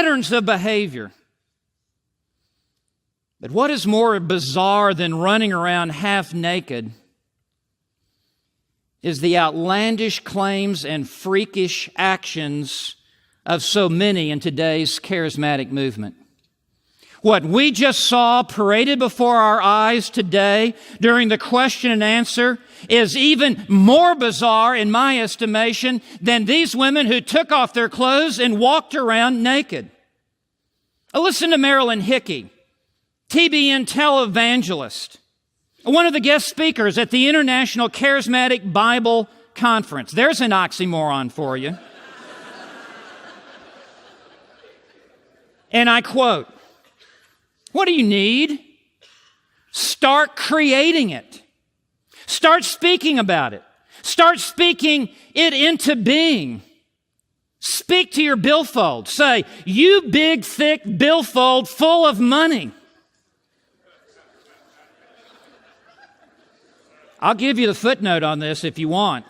patterns of behavior. But what is more bizarre than running around half naked is the outlandish claims and freakish actions of so many in today's charismatic movement. What we just saw paraded before our eyes today during the question and answer is even more bizarre, in my estimation, than these women who took off their clothes and walked around naked. Listen to Marilyn Hickey, TBN televangelist, one of the guest speakers at the International Charismatic Bible Conference. There's an oxymoron for you. And I quote, "What do you need? Start creating it. Start speaking about it. Start speaking it into being. Speak to your billfold. Say, you big, thick billfold full of money." I'll give you the footnote on this if you want.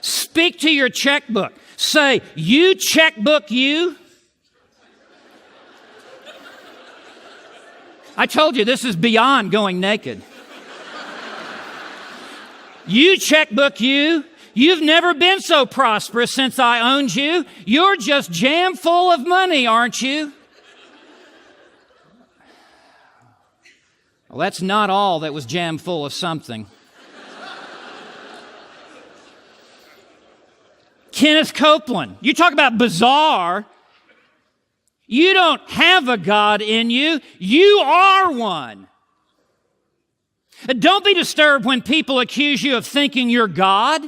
Speak to your checkbook. Say, you checkbook you. I told you this is beyond going naked. You checkbook you. You've never been so prosperous since I owned you. You're just jam full of money, aren't you? Well, that's not all that was jam full of something. Kenneth Copeland. You talk about bizarre. You don't have a God in you. You are one. Don't be disturbed when people accuse you of thinking you're God.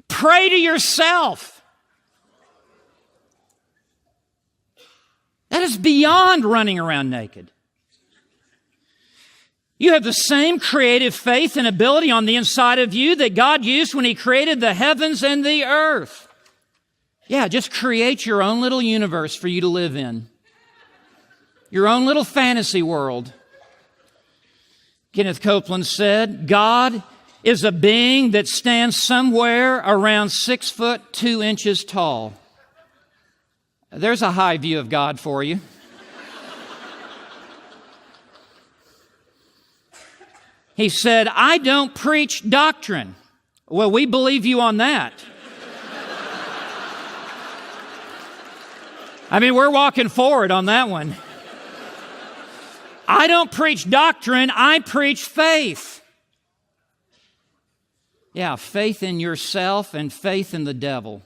Pray to yourself. That is beyond running around naked. You have the same creative faith and ability on the inside of you that God used when He created the heavens and the earth. Yeah, just create your own little universe for you to live in. Your own little fantasy world. Kenneth Copeland said, God is a being that stands somewhere around 6 foot 2 inches tall. There's a high view of God for you. He said, I don't preach doctrine. Well, we believe you on that. I mean, we're walking forward on that one. I don't preach doctrine, I preach faith. Yeah, faith in yourself and faith in the devil.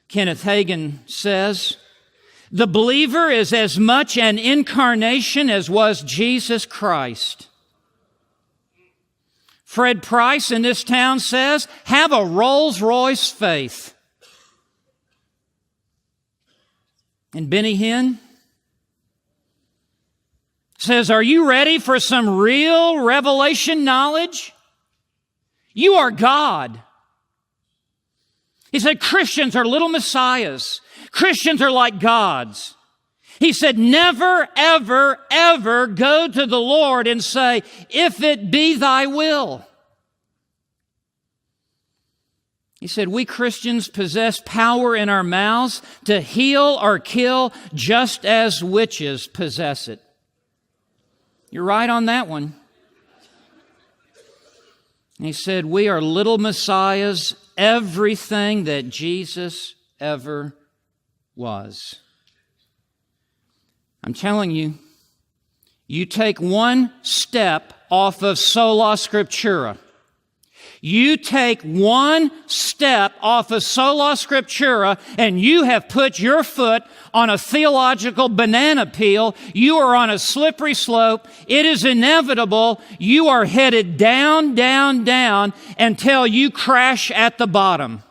Kenneth Hagin says, the believer is as much an incarnation as was Jesus Christ. Fred Price in this town says, have a Rolls-Royce faith. And Benny Hinn says, are you ready for some real revelation knowledge? You are God. He said, Christians are little messiahs. Christians are like gods. He said, never, ever, ever go to the Lord and say, if it be thy will. He said, we Christians possess power in our mouths to heal or kill just as witches possess it. You're right on that one. And he said, we are little messiahs, everything that Jesus ever was. I'm telling you, you take one step off of Sola Scriptura. You take one step off of Sola Scriptura and you have put your foot on a theological banana peel. You are on a slippery slope. It is inevitable. You are headed down, down, down until you crash at the bottom.